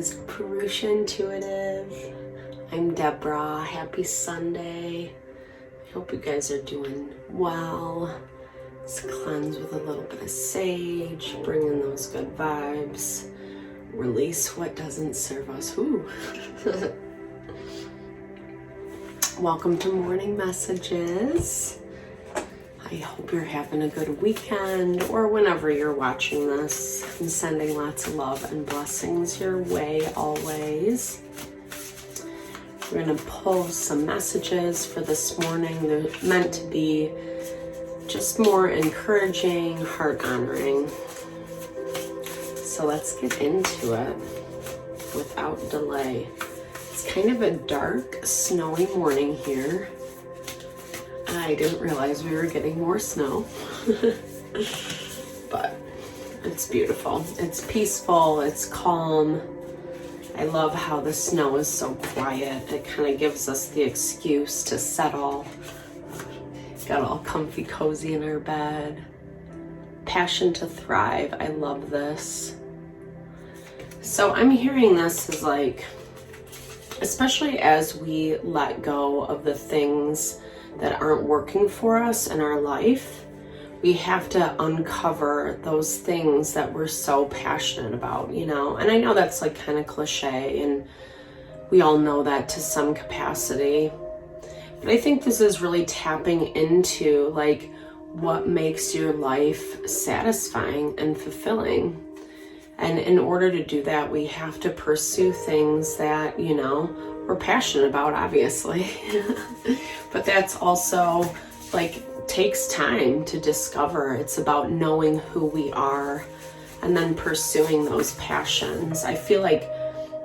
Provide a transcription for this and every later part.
is Purusha Intuitive. I'm Deborah. Happy Sunday. I hope you guys are doing well. Let's cleanse with a little bit of sage, bring in those good vibes, release what doesn't serve us. Ooh. Welcome to Morning Messages. I hope you're having a good weekend, or whenever you're watching this. I'm sending lots of love and blessings your way always. We're going to pull some messages for this morning. They're meant to be just more encouraging, heart honoring. So let's get into it without delay. It's kind of a dark, snowy morning here. I didn't realize we were getting more snow, but it's beautiful. It's peaceful, it's calm. I love how the snow is so quiet. It kind of gives us the excuse to settle. Got all comfy, cozy in our bed. Passion to thrive. I love this. So I'm hearing this as like, especially as we let go of the things that aren't working for us in our life, we have to uncover those things that we're so passionate about, you know? And I know that's like kind of cliche, and we all know that to some capacity. But I think this is really tapping into like what makes your life satisfying and fulfilling. And in order to do that, we have to pursue things that, you know, we're passionate about, obviously. But that's also like takes time to discover. It's about knowing who we are and then pursuing those passions. I feel like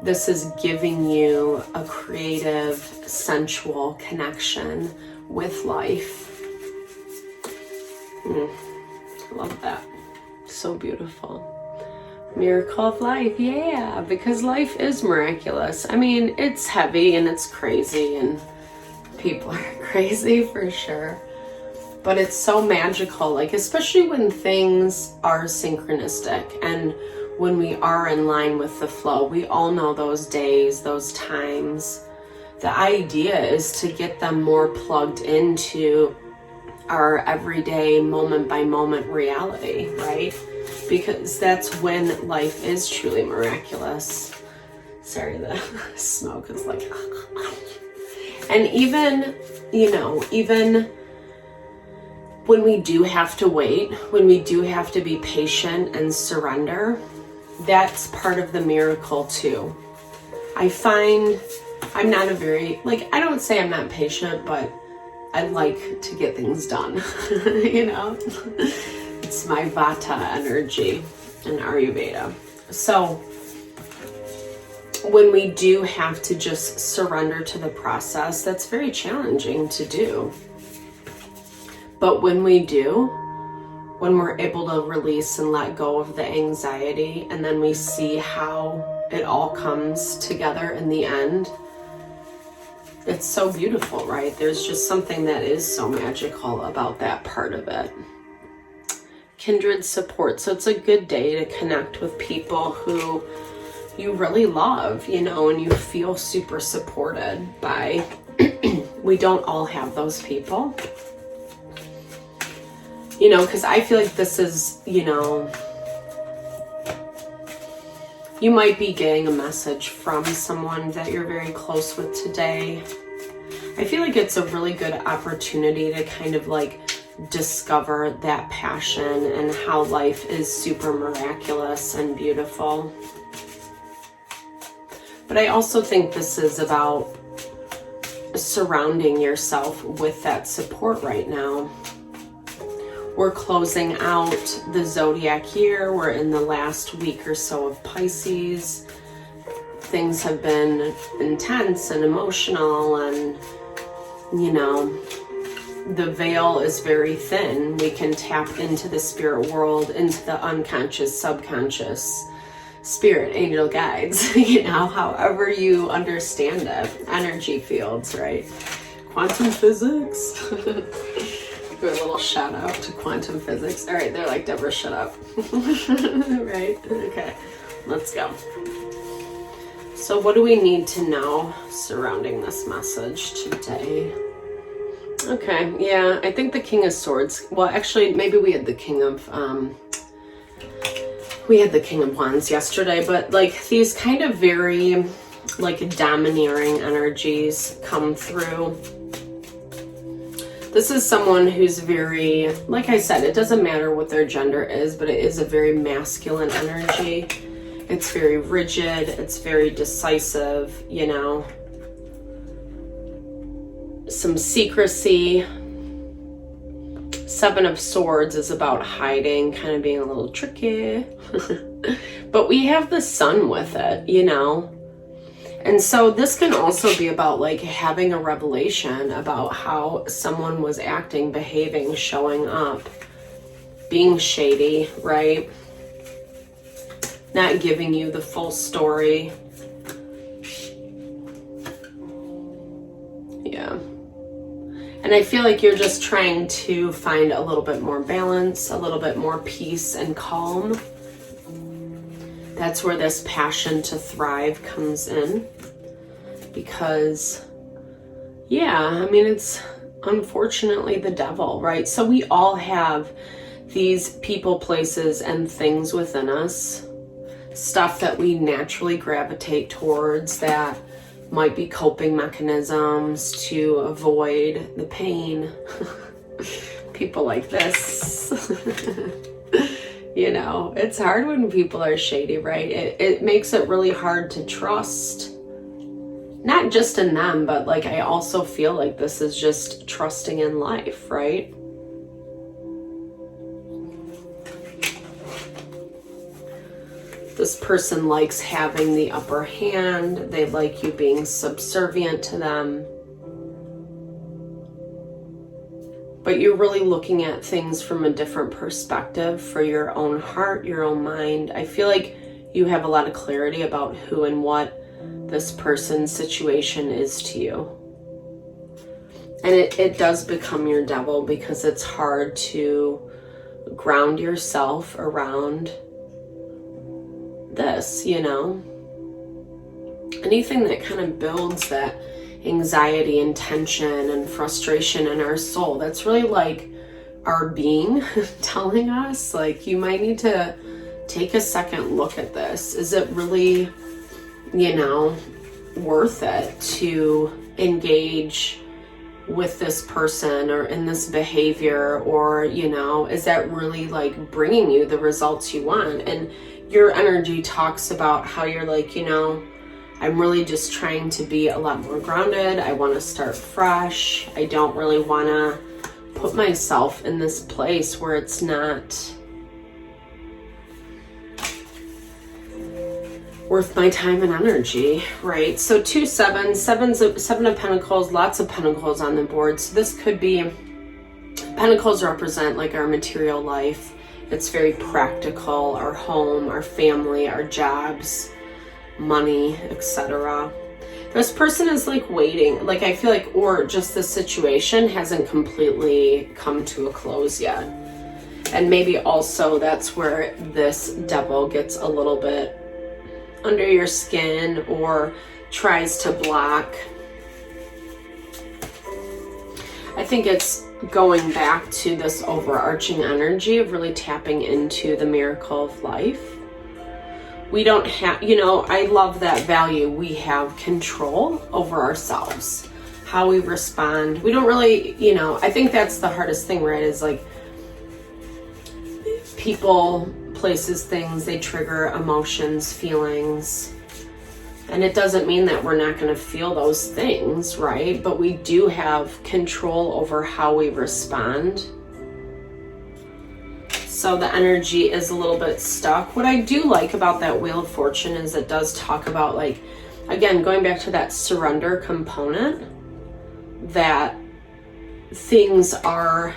this is giving you a creative, sensual connection with life. I love that. So beautiful. Miracle of life, yeah, because life is miraculous. I mean, it's heavy and it's crazy and people are crazy for sure, but it's so magical, like especially when things are synchronistic and when we are in line with the flow. We all know those days, those times. The idea is to get them more plugged into our everyday moment by moment reality, right? Because that's when life is truly miraculous. Sorry, the smoke is like, and even, you know, even when we do have to wait, when we do have to be patient and surrender, that's part of the miracle too. I find I'm not a very, like, I don't say I'm not patient, but I like to get things done, you know? It's my Vata energy in Ayurveda. So when we do have to just surrender to the process, that's very challenging to do. But when we do, when we're able to release and let go of the anxiety, and then we see how it all comes together in the end, it's so beautiful, right? There's just something that is so magical about that part of it. Kindred support. So it's a good day to connect with people who you really love, you know, and you feel super supported by. We don't all have those people, you know, because I feel like this is, you know, you might be getting a message from someone that you're very close with today. I feel like it's a really good opportunity to kind of like discover that passion and how life is super miraculous and beautiful. But I also think this is about surrounding yourself with that support right now. We're closing out the zodiac year. We're in the last week or so of Pisces. Things have been intense and emotional, and, you know, the veil is very thin. We can tap into the spirit world, into the unconscious, subconscious, spirit, angel guides, you know, however you understand it. Energy fields, right? Quantum physics. Do a little shout out to quantum physics. All right, they're like, Deborah, shut up. Right? Okay, let's go. So what do we need to know surrounding this message today? Okay, yeah, I think the King of Swords. Well, actually, maybe we had the King of Wands yesterday, but like these kind of very like domineering energies come through. This is someone who's very, like I said, it doesn't matter what their gender is, but it is a very masculine energy. It's very rigid, it's very decisive, you know. Some secrecy. Seven of Swords is about hiding, kind of being a little tricky. But we have the Sun with it, you know. And so this can also be about like having a revelation about how someone was acting, behaving, showing up, being shady, right? Not giving you the full story. Yeah. And I feel like you're just trying to find a little bit more balance, a little bit more peace and calm. That's where this passion to thrive comes in. Because, yeah, I mean, it's unfortunately the devil, right? So we all have these people, places, and things within us. Stuff that we naturally gravitate towards that might be coping mechanisms to avoid the pain. People like this. You know, it's hard when people are shady, right? It makes it really hard to trust. Not just in them, but like I also feel like this is just trusting in life, right? This person likes having the upper hand. They like you being subservient to them. But you're really looking at things from a different perspective for your own heart, your own mind. I feel like you have a lot of clarity about who and what this person's situation is to you. And it does become your devil because it's hard to ground yourself around this, you know. Anything that kind of builds that anxiety and tension and frustration in our soul, that's really like our being telling us, like, you might need to take a second look at this. Is it really, you know, worth it to engage with this person or in this behavior? Or, you know, is that really like bringing you the results you want? And your energy talks about how you're like, you know, I'm really just trying to be a lot more grounded. I want to start fresh. I don't really want to put myself in this place where it's not worth my time and energy, right? So 2 7, seven of Pentacles, lots of Pentacles on the board. So this could be, Pentacles represent like our material life. It's very practical, our home, our family, our jobs, money, etc. This person is like waiting, like I feel like, or just the situation hasn't completely come to a close yet. And maybe also that's where this devil gets a little bit under your skin or tries to block. I think it's going back to this overarching energy of really tapping into the miracle of life. We don't have, you know, I love that value. We have control over ourselves, how we respond. We don't really, you know, I think that's the hardest thing, right? Is like people, places, things, they trigger emotions, feelings. And it doesn't mean that we're not going to feel those things, right? But we do have control over how we respond. So the energy is a little bit stuck. What I do like about that Wheel of Fortune is it does talk about, like, again, going back to that surrender component, that things are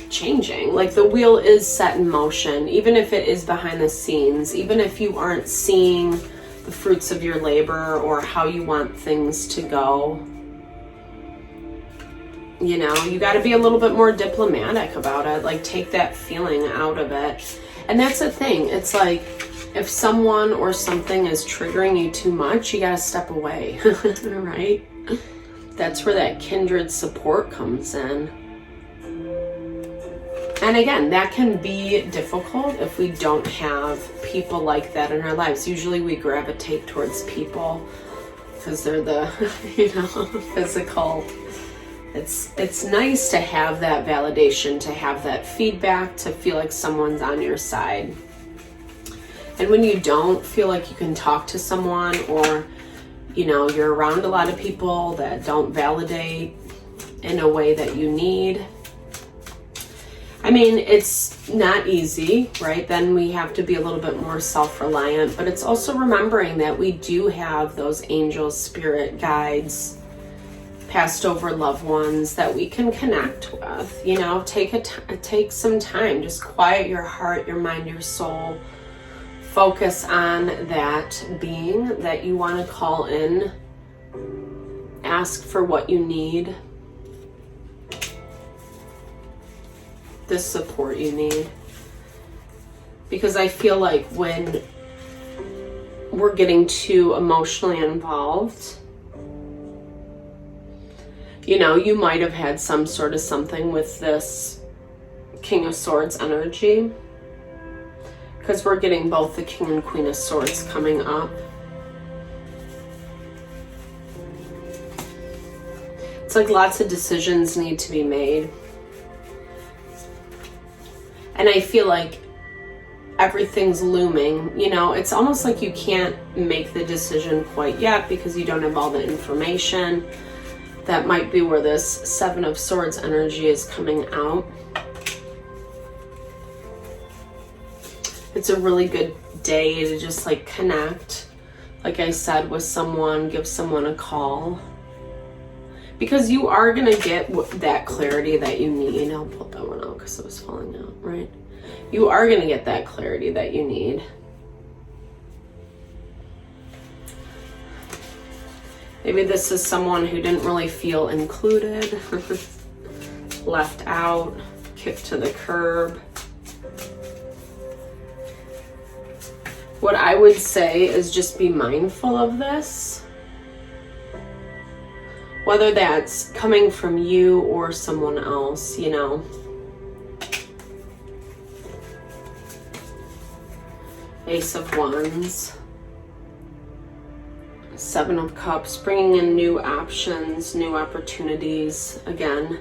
changing. Like the wheel is set in motion, even if it is behind the scenes, even if you aren't seeing the fruits of your labor or how you want things to go. You know, you got to be a little bit more diplomatic about it. Like take that feeling out of it. And that's the thing. It's like if someone or something is triggering you too much, you gotta step away, right? That's where that kindred support comes in. And again, that can be difficult if we don't have people like that in our lives. Usually we gravitate towards people because they're the, physical. It's nice to have that validation, to have that feedback, to feel like someone's on your side. And when you don't feel like you can talk to someone, or, you're around a lot of people that don't validate in a way that you need, I mean, it's not easy, right? Then we have to be a little bit more self-reliant, but it's also remembering that we do have those angels, spirit guides, passed over loved ones that we can connect with. Take some time, just quiet your heart, your mind, your soul. Focus on that being that you want to call in. Ask for what you need. The support you need. Because I feel like when we're getting too emotionally involved, you might have had some sort of something with this King of Swords energy, because we're getting both the King and Queen of Swords coming up. It's like lots of decisions need to be made. And I feel like everything's looming. It's almost like you can't make the decision quite yet because you don't have all the information. That might be where this Seven of Swords energy is coming out. It's a really good day to just connect, like I said, with someone, give someone a call. Because you are going to get that clarity that you need. I'll pull that one out because it was falling out, right? You are going to get that clarity that you need. Maybe this is someone who didn't really feel included, left out, kicked to the curb. What I would say is just be mindful of this. Whether that's coming from you or someone else, Ace of Wands. Seven of Cups, bringing in new options, new opportunities. Again,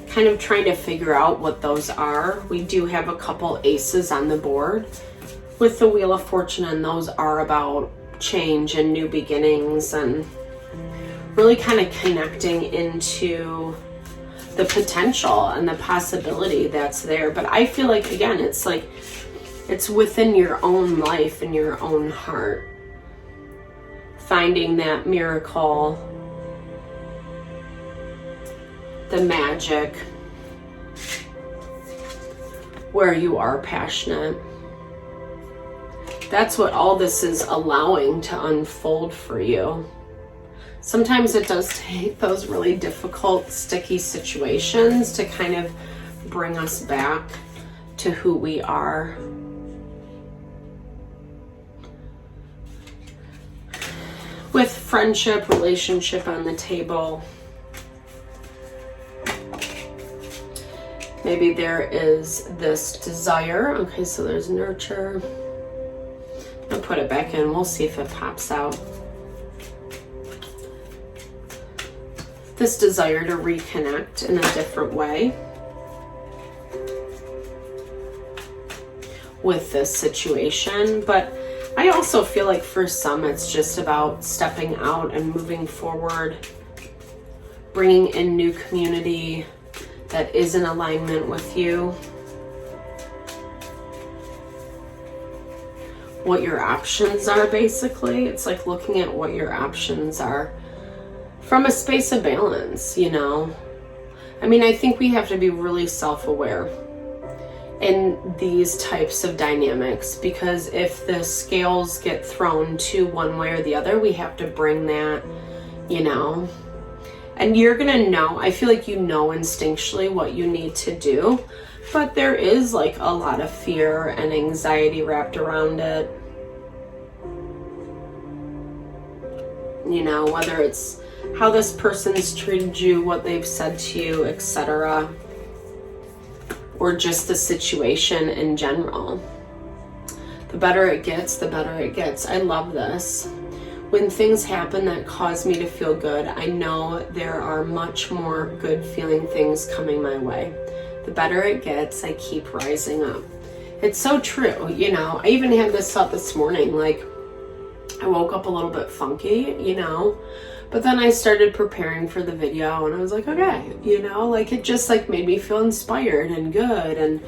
kind of trying to figure out what those are. We do have a couple aces on the board with the Wheel of Fortune, and those are about change and new beginnings and really kind of connecting into the potential and the possibility that's there. But I feel like, again, it's within your own life and your own heart. Finding that miracle, the magic, where you are passionate. That's what all this is allowing to unfold for you. Sometimes it does take those really difficult, sticky situations to kind of bring us back to who we are. With friendship, relationship on the table, maybe there is this desire. Okay, so there's nurture. I'll put it back in. We'll see if it pops out. This desire to reconnect in a different way with this situation. But I also feel like for some, it's just about stepping out and moving forward, bringing in new community that is in alignment with you. What your options are, basically. It's like looking at what your options are from a space of balance, I mean, I think we have to be really self-aware in these types of dynamics, because if the scales get thrown to one way or the other, we have to bring that, and you're gonna know. I feel like instinctually what you need to do, but there is a lot of fear and anxiety wrapped around it. You know, whether it's how this person's treated you, what they've said to you, etc., or just the situation in general. The better it gets, the better it gets. I love this. When things happen that cause me to feel good, I know there are much more good feeling things coming my way. The better it gets, I keep rising up. It's so true, you know. I even had this thought this morning, like, I woke up a little bit funky, you know, but then I started preparing for the video and I was like, okay, you know, like it just like made me feel inspired and good. And,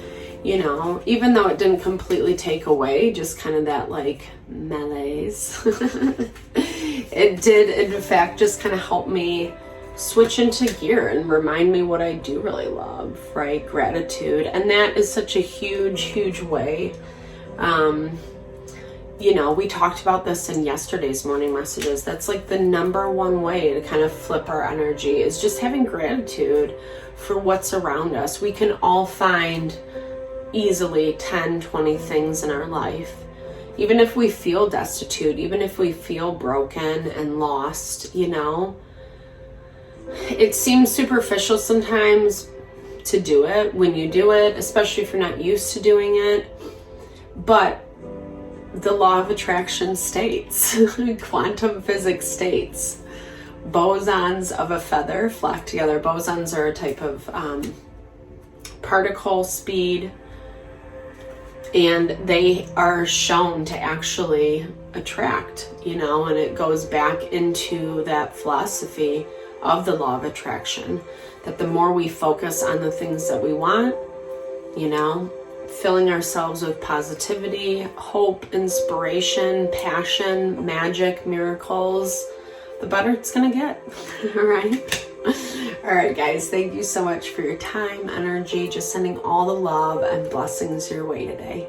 you know, even though it didn't completely take away just kind of that like malaise, it did in fact just kind of help me switch into gear and remind me what I do really love, right? Gratitude. And that is such a huge, huge way. You know, we talked about this in yesterday's morning messages. That's like the number one way to kind of flip our energy, is just having gratitude for what's around us. We can all find easily 10, 20 things in our life. Even if we feel destitute, even if we feel broken and lost, you know, it seems superficial sometimes to do it when you do it, especially if you're not used to doing it. But the law of attraction states, quantum physics states, bosons of a feather flock together. Bosons are a type of particle speed, and they are shown to actually attract, you know, and it goes back into that philosophy of the law of attraction, that the more we focus on the things that we want, you know, filling ourselves with positivity, hope, inspiration, passion, magic, miracles, the better it's gonna get. All right, guys, thank you so much for your time, energy, just sending all the love and blessings your way today.